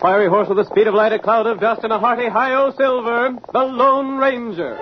fiery horse with the speed of light, a cloud of dust, and a hearty hi-yo silver, the Lone Ranger.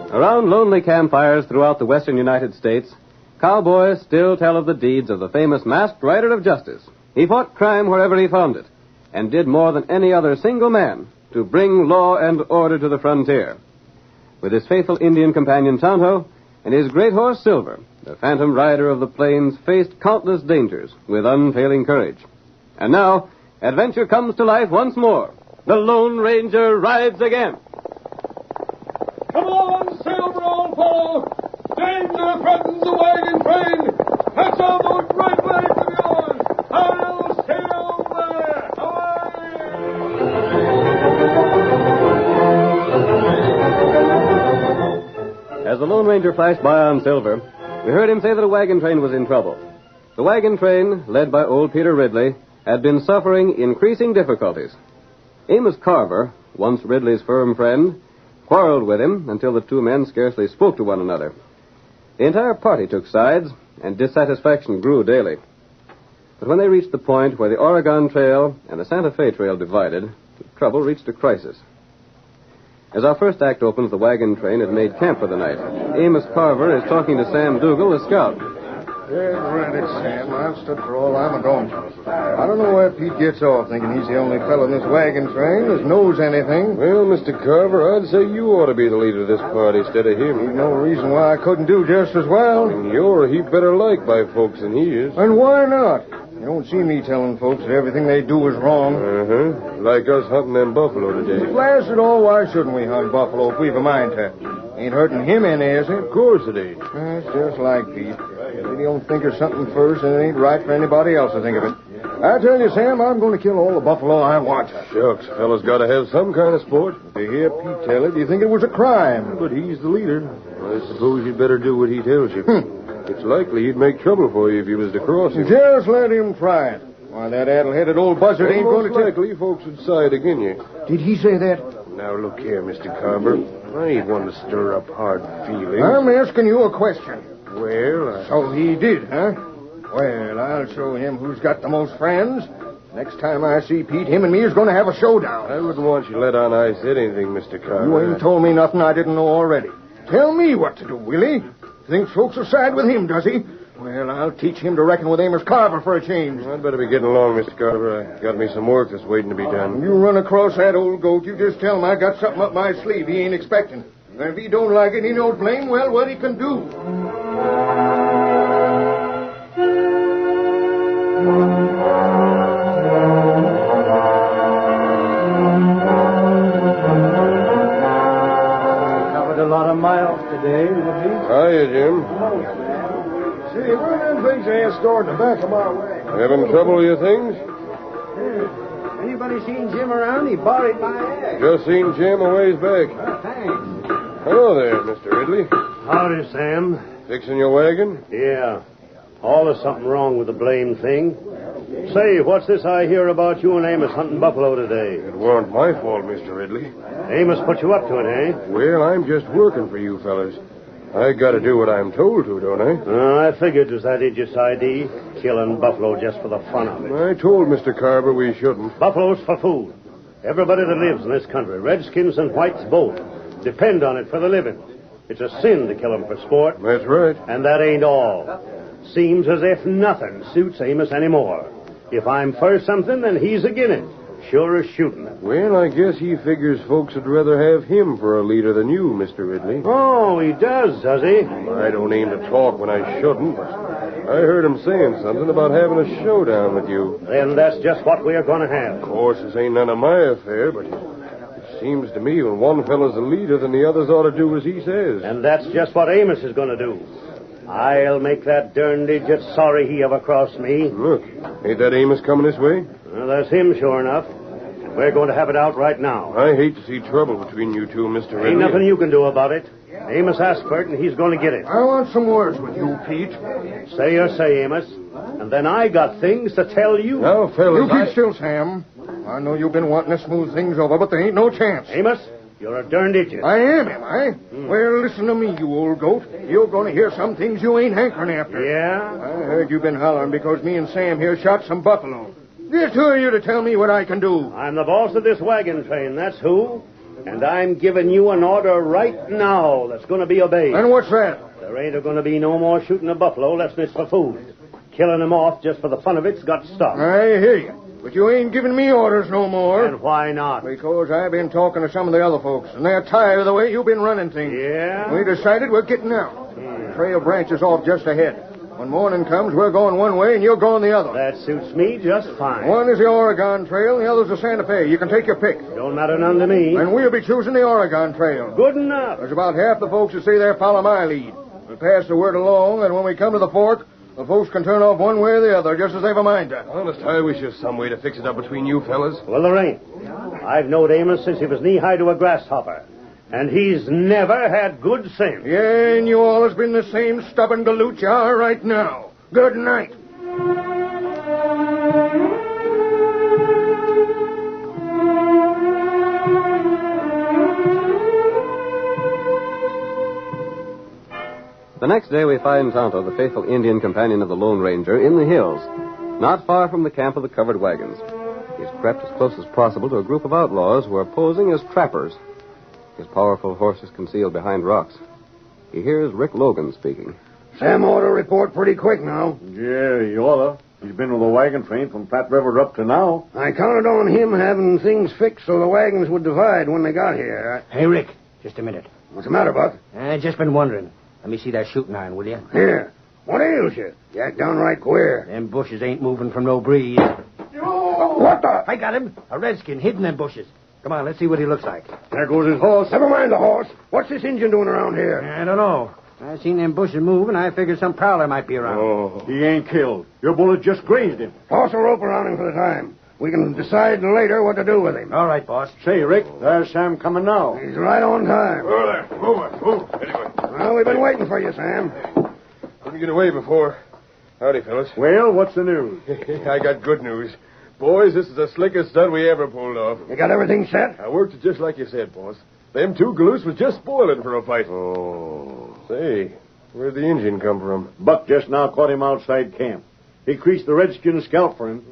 Around lonely campfires throughout the western United States, cowboys still tell of the deeds of the famous masked rider of justice. He fought crime wherever he found it, and did more than any other single man to bring law and order to the frontier. With his faithful Indian companion Tonto and his great horse Silver, the phantom rider of the plains faced countless dangers with unfailing courage. And now, adventure comes to life once more. The Lone Ranger rides again. Come on, Silver, old fellow! Danger threatens the wagon train! That's almost right way to the on! I'll stay over there! Away! As the Lone Ranger flashed by on Silver, we heard him say that a wagon train was in trouble. The wagon train, led by old Peter Ridley, had been suffering increasing difficulties. Amos Carver, once Ridley's firm friend, quarreled with him until the two men scarcely spoke to one another. The entire party took sides, and dissatisfaction grew daily. But when they reached the point where the Oregon Trail and the Santa Fe Trail divided, the trouble reached a crisis. As our first act opens, the wagon train had made camp for the night. Amos Carver is talking to Sam Dougal, the scout. Yeah, granted, Sam. I've stood for all I'm a-going. I don't know where Pete gets off thinking he's the only fellow in this wagon train that knows anything. Well, Mr. Carver, I'd say you ought to be the leader of this party instead of him. Ain't no reason why I couldn't do just as well. And you're a heap better liked by folks than he is. And why not? You don't see me telling folks that everything they do is wrong. Uh-huh. Like us hunting them buffalo today. Blast it all, why shouldn't we hunt buffalo if we've a mind to? Ain't hurting him any, is it? Of course it ain't. That's just like Pete. If he don't think of something first, then it ain't right for anybody else to think of it. I tell you, Sam, I'm going to kill all the buffalo I want. Shucks, fella's got to have some kind of sport. To hear Pete tell it, you think it was a crime. But he's the leader. I suppose you'd better do what he tells you. It's likely he'd make trouble for you if you was to cross him. Just let him try it. Why, that addle-headed old buzzard ain't going to likely folks would side against you. Did he say that? Now, look here, Mr. Carver. I ain't one to stir up hard feelings. I'm asking you a question. Well, So he did, huh? Well, I'll show him who's got the most friends. Next time I see Pete, him and me is going to have a showdown. I wouldn't want you to let on I said anything, Mr. Carver. You ain't told me nothing I didn't know already. Tell me what to do, Willie. Thinks folks will side with him, does he? Well, I'll teach him to reckon with Amos Carver for a change. I'd better be getting along, Mr. Carver. I got me some work that's waiting to be done. You run across that old goat, you just tell him I got something up my sleeve he ain't expecting. And if he don't like it, he knows blame well what he can do. Covered a lot of miles today, didn't he? Hiya, Jim. Say, what are them things they have stored in the back of my wagon? Having trouble with your things? Anybody seen Jim around? He borrowed my egg. Just seen Jim a ways back. Thanks. Hello there, Mr. Ridley. Howdy, Sam. Fixing your wagon? Yeah. Always something wrong with the blame thing. Say, what's this I hear about you and Amos hunting buffalo today? It weren't my fault, Mr. Ridley. Amos put you up to it, eh? Well, I'm just working for you fellas. I gotta do what I'm told to, don't I? I figured it was that idiot's idea, killing buffalo just for the fun of it. I told Mr. Carver we shouldn't. Buffalo's for food. Everybody that lives in this country, redskins and whites both, depend on it for the living. It's a sin to kill them for sport. That's right. And that ain't all. Seems as if nothing suits Amos anymore. If I'm for something, then he's agin it. Sure as shooting. Well, I guess he figures folks would rather have him for a leader than you, Mr. Ridley. Oh, he does he? I don't aim to talk when I shouldn't, but I heard him saying something about having a showdown with you. Then that's just what we're going to have. Of course, this ain't none of my affair, but it seems to me when one fellow's a leader, then the others ought to do as he says. And that's just what Amos is going to do. I'll make that darned idiot sorry he ever crossed me. Look, ain't that Amos coming this way? Well, that's him, sure enough. And we're going to have it out right now. I hate to see trouble between you two, Mr. Ridley. Ain't nothing you can do about it. Amos asked for it, and he's going to get it. I want some words with you, Pete. Say your say, Amos. And then I got things to tell you. Now, fellas, You keep still, Sam. I know you've been wanting to smooth things over, but there ain't no chance. Amos, you're a darned idiot. I am I? Well, listen to me, you old goat. You're going to hear some things you ain't hankering after. Yeah? I heard you've been hollering because me and Sam here shot some buffalo. Just who are you to tell me what I can do? I'm the boss of this wagon train, that's who. And I'm giving you an order right now that's going to be obeyed. And what's that? There ain't going to be no more shooting of buffalo less than it's for food. Killing them off just for the fun of it's got to stop. I hear you. But you ain't giving me orders no more. And why not? Because I've been talking to some of the other folks, and they're tired of the way you've been running things. Yeah? We decided we're getting out. The trail branches off just ahead. When morning comes, we're going one way, and you're going the other. That suits me just fine. One is the Oregon Trail, and the other's the Santa Fe. You can take your pick. Don't matter none to me. And we'll be choosing the Oregon Trail. Good enough. There's about half the folks that say they follow my lead. We'll pass the word along, and when we come to the fork, the folks can turn off one way or the other, just as they've a mind to. Honest, I wish there was some way to fix it up between you fellas. Well, there ain't. I've knowed Amos since he was knee-high to a grasshopper. And he's never had good sense. Yeah, and you all has been the same stubborn galoot you are right now. Good night. The next day we find Tonto, the faithful Indian companion of the Lone Ranger, in the hills, not far from the camp of the covered wagons. He's crept as close as possible to a group of outlaws who are posing as trappers. His powerful horse is concealed behind rocks. He hears Rick Logan speaking. Sam ought to report pretty quick now. Yeah, he oughta. He's been with the wagon train from Platte River up to now. I counted on him having things fixed so the wagons would divide when they got here. Hey, Rick, just a minute. What's the matter, Buck? I just been wondering. Let me see that shooting iron, will you? Here. What ails you? You act downright queer. Them bushes ain't moving from no breeze. What the? I got him. A redskin hidden in them bushes. Come on, let's see what he looks like. There goes his horse. Never mind the horse. What's this Injun doing around here? I don't know. I seen them bushes move, and I figured some prowler might be around. Oh, he ain't killed. Your bullet just grazed him. Toss a rope around him for the time. We can decide later what to do with him. All right, boss. Say, Rick, there's Sam coming now. He's right on time. there. Move. Anyway. Well, we've been waiting for you, Sam. Couldn't get away before. Howdy, fellas. Well, what's the news? I got good news. Boys, this is the slickest stunt we ever pulled off. You got everything set? I worked it just like you said, boss. Them two galoos was just spoiling for a fight. Oh. Say, where'd the Injun come from? Buck just now caught him outside camp. He creased the redskin's scalp for him.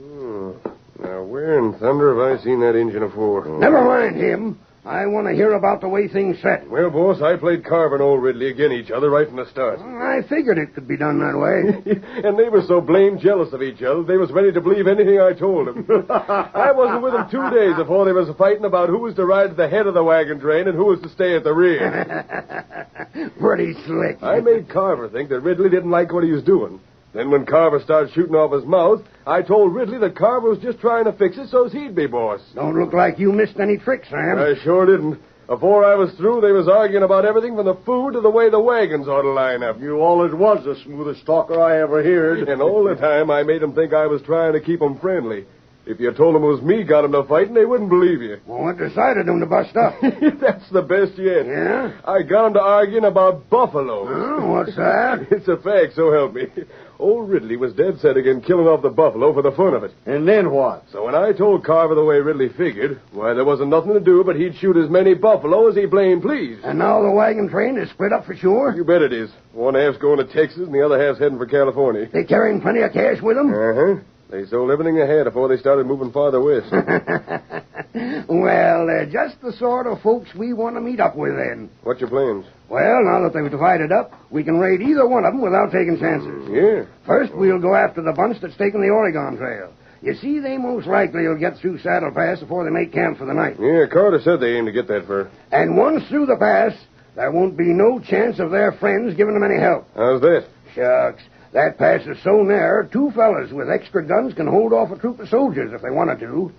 Now, where in thunder have I seen that Injun afore? Never mind him. I want to hear about the way things set. Well, boss, I played Carver and old Ridley again each other right from the start. I figured it could be done that way. And they were so blamed jealous of each other, they was ready to believe anything I told them. I wasn't with them 2 days before they was fighting about who was to ride to the head of the wagon train and who was to stay at the rear. Pretty slick. I made Carver think that Ridley didn't like what he was doing. Then when Carver started shooting off his mouth, I told Ridley that Carver was just trying to fix it so's he'd be boss. Don't look like you missed any tricks, Sam. I sure didn't. Before I was through, they was arguing about everything from the food to the way the wagons ought to line up. You always was the smoothest talker I ever heard. And all the time, I made them think I was trying to keep them friendly. If you told them it was me got him to fighting, they wouldn't believe you. Well, what decided them to bust up? That's the best yet. Yeah? I got him to arguing about buffaloes. Oh, what's that? It's a fact, so help me. Old Ridley was dead set against killing off the buffalo for the fun of it. And then what? So when I told Carver the way Ridley figured, why, there wasn't nothing to do but he'd shoot as many buffalo as he blamed pleased. And now the wagon train is split up for sure? You bet it is. One half's going to Texas and the other half's heading for California. They carrying plenty of cash with them? Uh-huh. They sold everything they had before they started moving farther west. Well, they're just the sort of folks we want to meet up with then. What's your plans? Well, now that they've divided up, we can raid either one of them without taking chances. Yeah. First, we'll go after the bunch that's taking the Oregon Trail. You see, they most likely will get through Saddle Pass before they make camp for the night. Yeah, Carter said they aim to get that far. And once through the pass, there won't be no chance of their friends giving them any help. How's that? Shucks. That pass is so narrow, 2 fellas with extra guns can hold off a troop of soldiers if they wanted to.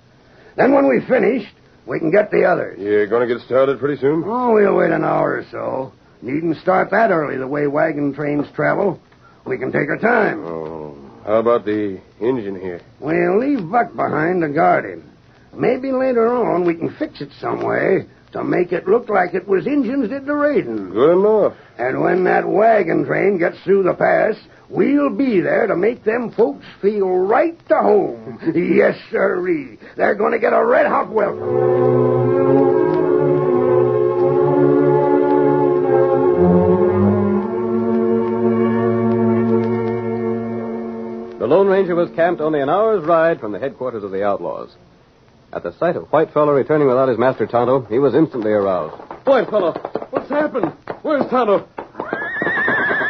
Then when we've finished, we can get the others. You gonna get started pretty soon? Oh, we'll wait an hour or so. Needn't start that early the way wagon trains travel. We can take our time. Oh, how about the engine here? We'll leave Buck behind to guard him. Maybe later on we can fix it some way to make it look like it was Injuns did the raiding. Good enough. And when that wagon train gets through the pass, we'll be there to make them folks feel right to home. Yes, sirree. They're going to get a red-hot welcome. The Lone Ranger was camped only an hour's ride from the headquarters of the outlaws. At the sight of Whitefellow returning without his master Tonto, he was instantly aroused. Whitefellow, what's happened? Where's Tonto?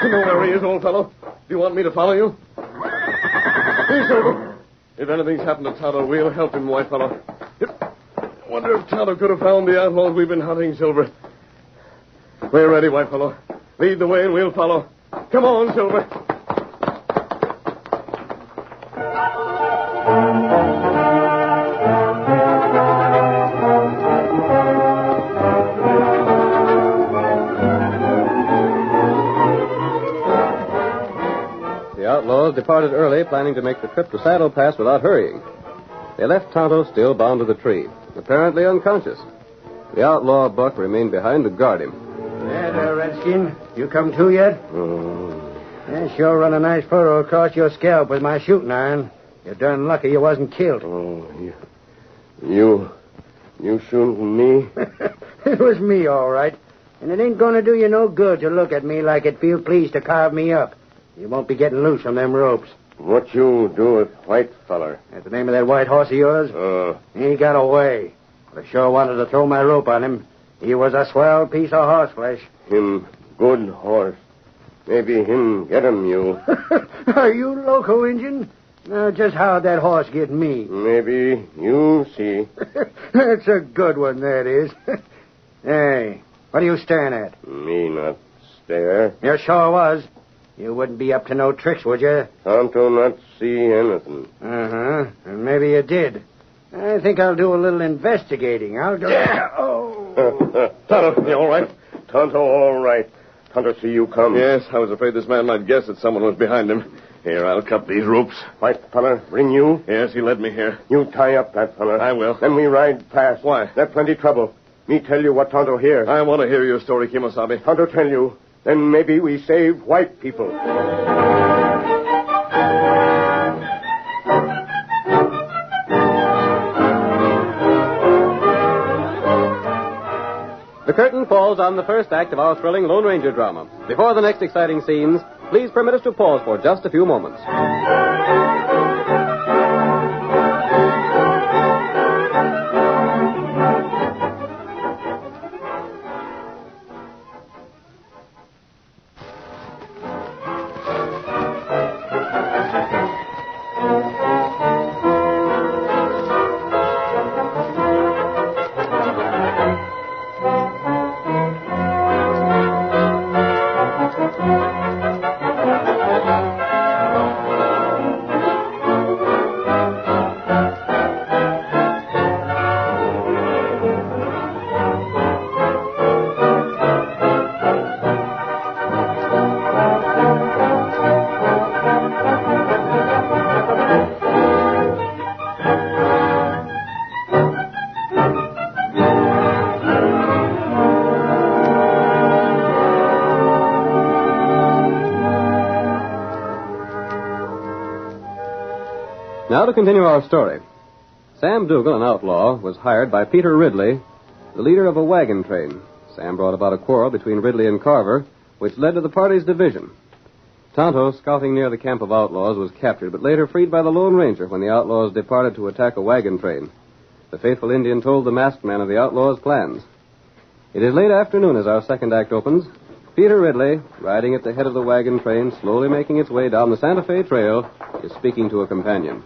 You know where he is, old fellow. Do you want me to follow you? Here, Silver. If anything's happened to Tonto, we'll help him, Whitefellow. Wonder if Tonto could have found the outlaws we've been hunting, Silver. We're ready, Whitefellow. Lead the way and we'll follow. Come on, Silver. The outlaws departed early, planning to make the trip to Saddle Pass without hurrying. They left Tonto still bound to the tree, apparently unconscious. The outlaw Buck remained behind to guard him. Yeah, there, Redskin. You come to yet? Yeah, sure run a nice furrow across your scalp with my shooting iron. You're darn lucky you wasn't killed. Oh, you shooting me? It was me, all right. And it ain't going to do you no good to look at me like it feel pleased to carve me up. You won't be getting loose from them ropes. What you do with white feller? That's the name of that white horse of yours? He got away. But I sure wanted to throw my rope on him. He was a swell piece of horseflesh. Him good horse. Maybe him get him, you. Are you loco, Injun? Now, just how'd that horse get me? Maybe you see. That's a good one, that is. Hey, what are you staring at? Me not stare. You sure was. You wouldn't be up to no tricks, would you? Tonto not see anything. Uh-huh. And maybe you did. I think I'll do a little investigating. I'll go... Oh. Tonto, you all right? Tonto, all right. Tonto, see you come. Yes, I was afraid this man might guess that someone was behind him. Here, I'll cut these ropes. White feller, bring you? Yes, he led me here. You tie up that feller. I will. Then we ride past. Why? There's plenty trouble. Me tell you what Tonto hear. I want to hear your story, Kimosabe. Tonto tell you. Then maybe we save white people. The curtain falls on the first act of our thrilling Lone Ranger drama. Before the next exciting scenes, please permit us to pause for just a few moments. Now to continue our story. Sam Dougal, an outlaw, was hired by Peter Ridley, the leader of a wagon train. Sam brought about a quarrel between Ridley and Carver, which led to the party's division. Tonto, scouting near the camp of outlaws, was captured, but later freed by the Lone Ranger when the outlaws departed to attack a wagon train. The faithful Indian told the masked man of the outlaws' plans. It is late afternoon as our second act opens. Peter Ridley, riding at the head of the wagon train, slowly making its way down the Santa Fe Trail, is speaking to a companion.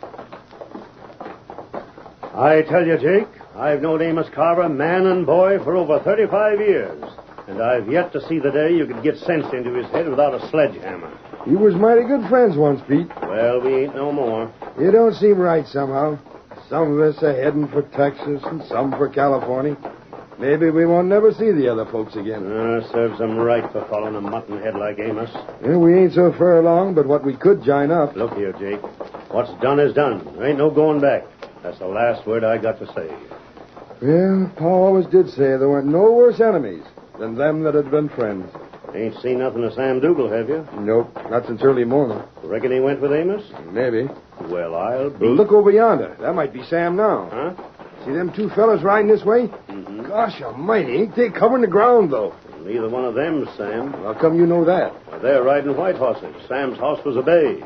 I tell you, Jake, I've known Amos Carver, man and boy, for over 35 years. And I've yet to see the day you could get sense into his head without a sledgehammer. You was mighty good friends once, Pete. Well, we ain't no more. You don't seem right somehow. Some of us are heading for Texas and some for California. Maybe we won't never see the other folks again. Serves them right for following a mutton-head like Amos. Yeah, we ain't so far along, but what we could join up. Look here, Jake. What's done is done. There ain't no going back. That's the last word I got to say. Well, Pa always did say there weren't no worse enemies than them that had been friends. Ain't seen nothing of Sam Dougal, have you? Nope, not since early morning. Reckon he went with Amos? Maybe. Well, I'll be... Well, look over yonder. That might be Sam now. Huh? See them two fellas riding this way? Mm-hmm. Gosh almighty, ain't they covering the ground, though? Neither one of them's Sam. How come you know that? Well, they're riding white horses. Sam's horse was a bay.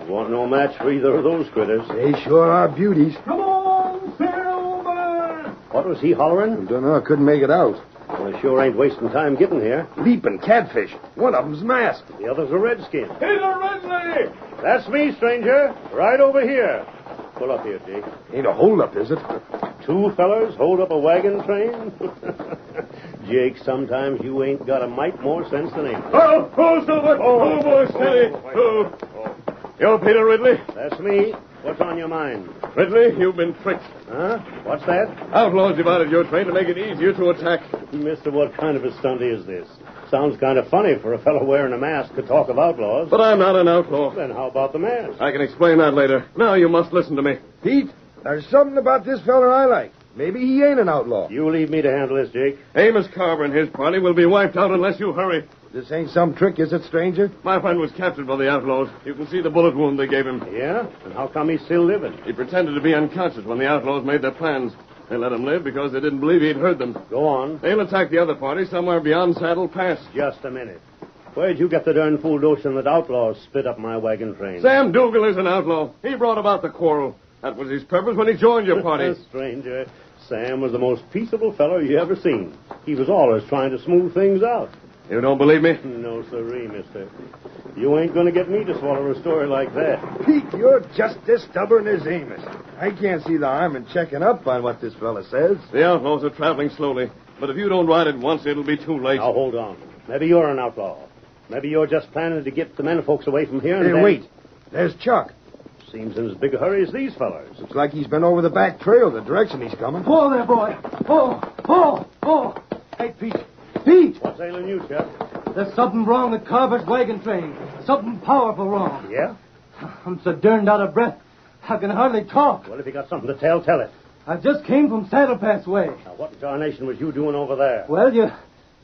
You want no match for either of those critters. They sure are beauties. Come on, Silver! What was he hollering? I don't know, I couldn't make it out. Well, they sure ain't wasting time getting here. Leaping catfish. One of them's masked. The other's a redskin. Peter Ridley! That's me, stranger. Right over here. Pull up here, Jake. Ain't a holdup, is it? Two fellers hold up a wagon train? Jake, sometimes you ain't got a mite more sense than Amos. Oh, Silver! Oh, boy, steady! Oh. You're Peter Ridley? That's me. What's on your mind? Ridley, you've been tricked. Huh? What's that? Outlaws divided your train to make it easier to attack. Mister, what kind of a stunt is this? Sounds kind of funny for a fellow wearing a mask to talk of outlaws. But I'm not an outlaw. Then how about the mask? I can explain that later. Now you must listen to me. Pete, there's something about this fella I like. Maybe he ain't an outlaw. You leave me to handle this, Jake. Amos Carver and his party will be wiped out unless you hurry. This ain't some trick, is it, stranger? My friend was captured by the outlaws. You can see the bullet wound they gave him. Yeah? And how come he's still living? He pretended to be unconscious when the outlaws made their plans. They let him live because they didn't believe he'd heard them. Go on. They'll attack the other party somewhere beyond Saddle Pass. Just a minute. Where'd you get the darn fool notion that outlaws spit up my wagon train? Sam Dougal is an outlaw. He brought about the quarrel. That was his purpose when he joined your party. Stranger, Sam was the most peaceable fellow you ever seen. He was always trying to smooth things out. You don't believe me? No, sirree, mister. You ain't going to get me to swallow a story like that. Pete, you're just as stubborn as Amos. I can't see the harm in checking up on what this fella says. The outlaws are traveling slowly. But if you don't ride at once, it'll be too late. Now, hold on. Maybe you're an outlaw. Maybe you're just planning to get the men folks away from here and Hey, then... wait. There's Chuck. Seems in as big a hurry as these fellers. Looks like he's been over the back trail, the direction he's coming. Whoa there, boy! Oh! Hey, Pete! Pete! What's ailing you, Chuck? There's something wrong with Carver's wagon train. Something powerful wrong. Yeah? I'm so darned out of breath, I can hardly talk. Well, if you got something to tell, tell it. I just came from Saddle Pass way. Now, what in darnation was you doing over there? Well, you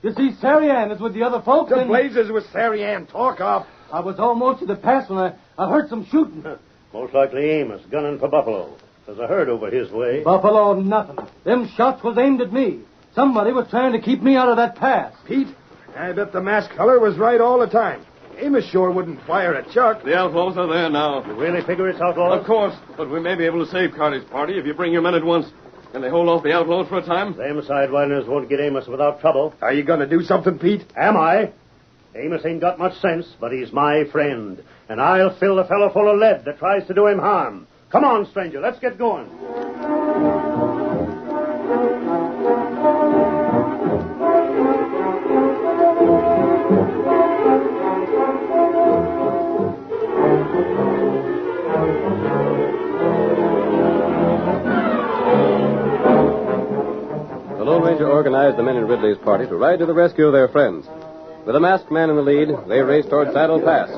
see, Sariann is with the other folks. The and blazes with Sariann. Talk up. I was almost to the pass when I heard some shooting. Most likely Amos, gunning for Buffalo. There's a herd over his way. Buffalo, nothing. Them shots was aimed at me. Somebody was trying to keep me out of that pass. Pete, I bet the masked feller was right all the time. Amos sure wouldn't fire at Chuck. The outlaws are there now. You really figure it's outlaws? Of course, but we may be able to save Carty's party if you bring your men at once. Can they hold off the outlaws for a time? Them sidewinders won't get Amos without trouble. Are you going to do something, Pete? Am I? Amos ain't got much sense, but he's my friend. And I'll fill the fellow full of lead that tries to do him harm. Come on, stranger, let's get going. The Lone Ranger organized the men in Ridley's party to ride to the rescue of their friends. With a masked man in the lead, they raced toward Saddle Pass.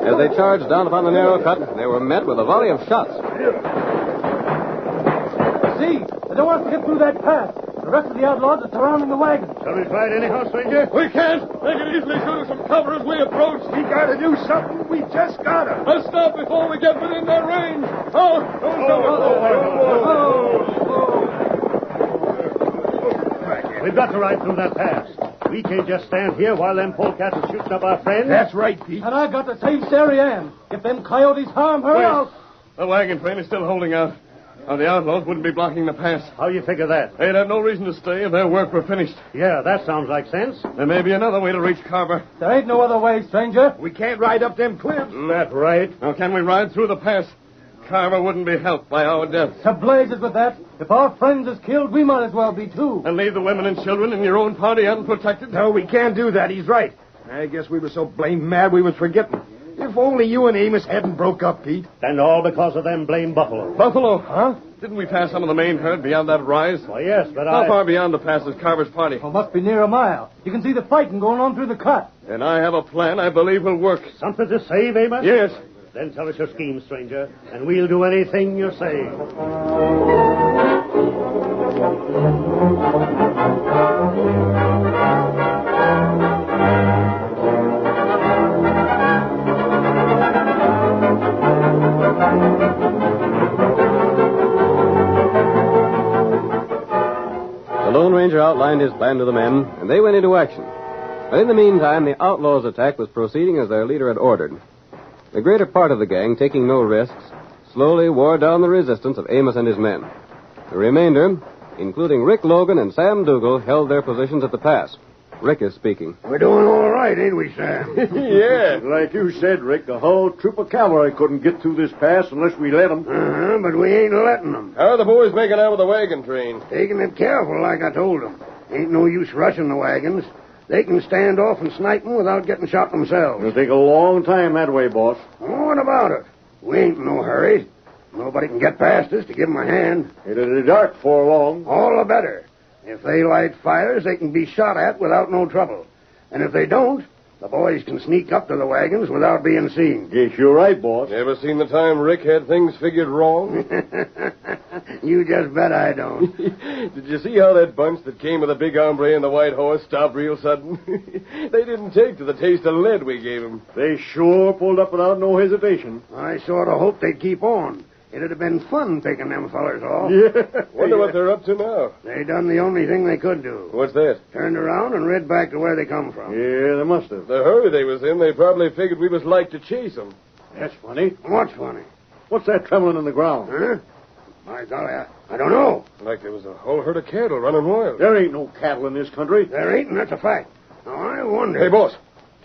As they charged down upon the narrow cut, they were met with a volley of shots. See, I don't want to get through that pass. The rest of the outlaws are surrounding the wagon. Shall we try it anyhow, stranger? We can't. They can easily shoot us from cover as we approach. We gotta do something. We just gotta. Let's stop before we get within their range. Oh, We've got to ride through that pass. We can't just stand here while them polecats are shooting up our friends. That's right, Pete. And I've got to save Sari Ann. If them coyotes harm her, I'll... The wagon train is still holding out. Now, the outlaws wouldn't be blocking the pass. How you figure that? They'd have no reason to stay if their work were finished. Yeah, that sounds like sense. There may be another way to reach Carver. There ain't no other way, stranger. We can't ride up them cliffs. That's right. Now, can we ride through the pass? Carver wouldn't be helped by our death. To blazes with that. If our friends is killed, we might as well be too. And leave the women and children in your own party unprotected? No, we can't do that. He's right. I guess we were so blamed mad we was forgetting. If only you and Amos hadn't broke up, Pete. And all because of them blame buffalo. Buffalo? Huh? Didn't we pass some of the main herd beyond that rise? Why, yes, but How far beyond the pass is Carver's party? Oh, must be near a mile. You can see the fighting going on through the cut. And I have a plan I believe will work. Something to save, Amos? Yes. Then tell us your scheme, stranger, and we'll do anything you say. The Lone Ranger outlined his plan to the men, and they went into action. But in the meantime, the outlaws' attack was proceeding as their leader had ordered. The greater part of the gang, taking no risks, slowly wore down the resistance of Amos and his men. The remainder, including Rick Logan and Sam Dougal, held their positions at the pass. Rick is speaking. We're doing all right, ain't we, Sam? Yeah, like you said, Rick, a whole troop of cavalry couldn't get through this pass unless we let them. But we ain't letting them. How are the boys making out with the wagon train? Taking it careful, like I told them. Ain't no use rushing the wagons. They can stand off and snipe them without getting shot themselves. It'll take a long time that way, boss. What about it? We ain't in no hurry. Nobody can get past us to give them a hand. It'll be dark before long. All the better. If they light fires, they can be shot at without no trouble. And if they don't, the boys can sneak up to the wagons without being seen. Guess you're right, boss. You ever seen the time Rick had things figured wrong? You just bet I don't. Did you see how that bunch that came with the big hombre and the white horse stopped real sudden? They didn't take to the taste of lead we gave them. They sure pulled up without no hesitation. I sort of hoped they'd keep on. It'd have been fun picking them fellers off. Yeah. Wonder what they're up to now. They done the only thing they could do. What's that? Turned around and rid back to where they come from. Yeah, they must have. The hurry they was in, they probably figured we was like to chase them. That's funny. What's funny? What's that trembling in the ground? Huh? My golly, I don't know. Like there was a whole herd of cattle running wild. There ain't no cattle in this country. There ain't, and that's a fact. Now, I wonder... Hey, boss,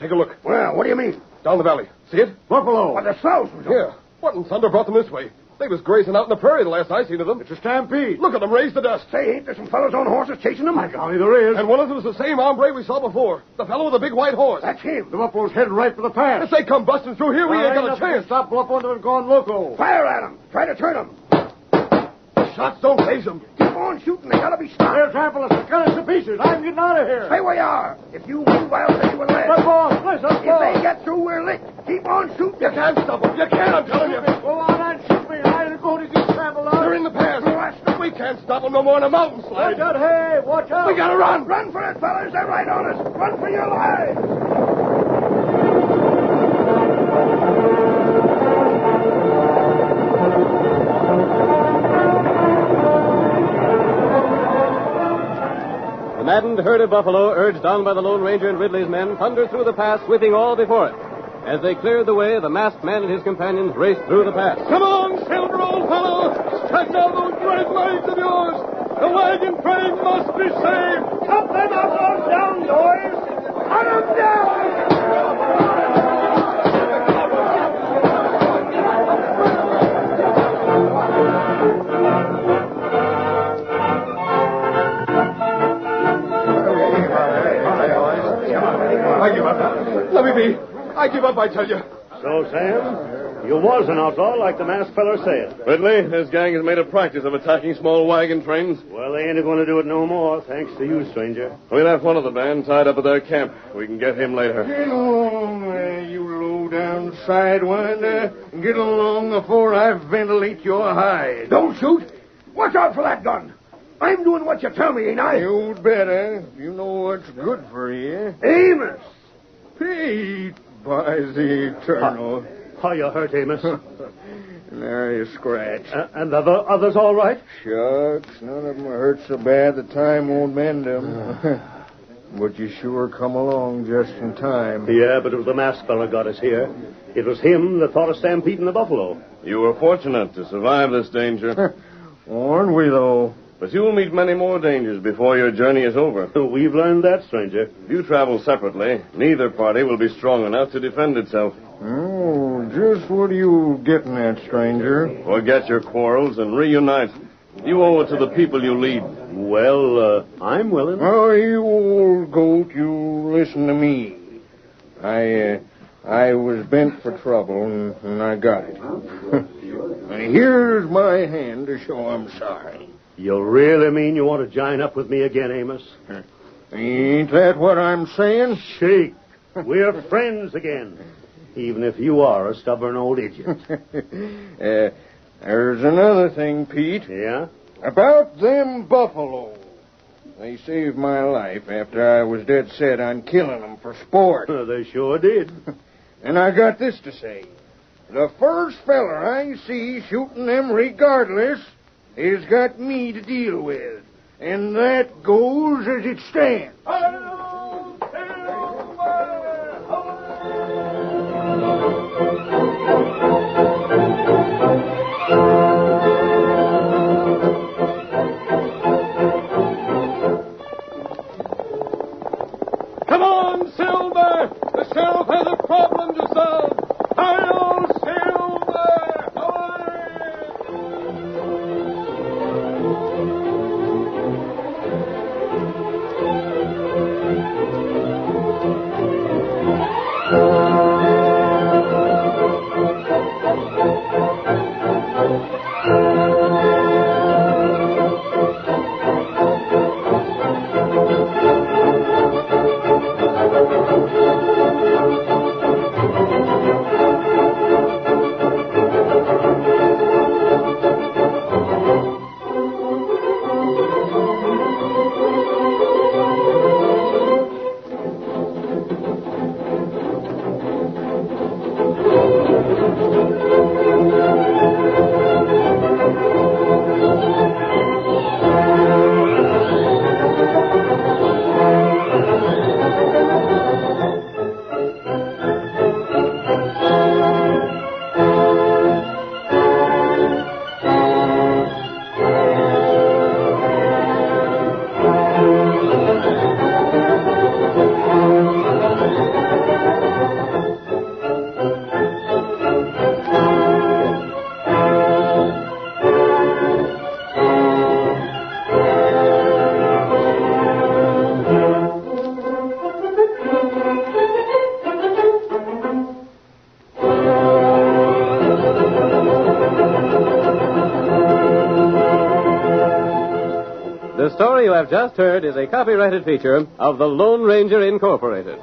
take a look. Well, what do you mean? Down the valley. See it? Buffalo. What, the south? Yeah. What in thunder brought them this way? They was grazing out in the prairie the last I seen of them. It's a stampede. Look at them raise the dust. Say, ain't there some fellows on horses chasing them? My golly, there is. And one of them is the same hombre we saw before. The fellow with the big white horse. That's him. The buffalo's headed right for the pass. If they come busting through here, we ain't got a chance. Stop Buffalo until they've gone loco. Fire at them. Try to turn them. Shots don't phase them. Keep on shooting. They gotta be stopped. They'll trample us. Cut us to pieces. I'm getting out of here. Stay where you are. If you move, I'll say you were led. But, boss, listen, If they get through, we're licked. Keep on shooting. You can't stop them. You can't, I'm telling you. Go on and shoot me. I'm going to get trampled on. They're in the pass. We can't stop them no more than a mountain slide. Watch out, hey, watch out. We gotta run. Run for it, fellas. They're right on us. Run for your lives. The maddened herd of buffalo, urged on by the Lone Ranger and Ridley's men, thundered through the pass, sweeping all before it. As they cleared the way, the masked man and his companions raced through the pass. Come on, Silver, old fellow! Strike down those great legs of yours! The wagon train must be saved! Cut them outlaws down, boys! Cut them down! I give up. Let me be. I give up, I tell you. So, Sam, you was an outlaw like the masked feller said. Ridley, this gang has made a practice of attacking small wagon trains. Well, they ain't going to do it no more, thanks to you, stranger. We left one of the band tied up at their camp. We can get him later. Get along there, you low-down sidewinder. Get along before I ventilate your hide. Don't shoot. Watch out for that gun. I'm doing what you tell me, ain't I? You'd better. You know what's good for you. Amos! Pete, by the eternal. How you hurt, Amos? There you scratch. And the others all right? Shucks, none of them hurt so bad the time won't mend them. But you sure come along just in time. Yeah, but it was the masked fella got us here. It was him that thought of stampeding the buffalo. You were fortunate to survive this danger. Aren't we, though? But you'll meet many more dangers before your journey is over. We've learned that, stranger. If you travel separately, neither party will be strong enough to defend itself. Oh, just what are you getting at, stranger? Forget your quarrels and reunite. You owe it to the people you lead. Well, I'm willing. Oh, you old goat, you listen to me. I was bent for trouble, and I got it. And here's my hand to show I'm sorry. You really mean you want to join up with me again, Amos? Ain't that what I'm saying? Shake. We're friends again, even if you are a stubborn old idiot. There's another thing, Pete. Yeah? About them buffalo. They saved my life after I was dead set on killing them for sport. They sure did. And I got this to say. The first feller I see shooting them regardless has got me to deal with. And that goes as it stands. Come on, Silver! The sheriff has a problem to solve! Hi-yo, Silver! The story you have just heard is a copyrighted feature of the Lone Ranger Incorporated.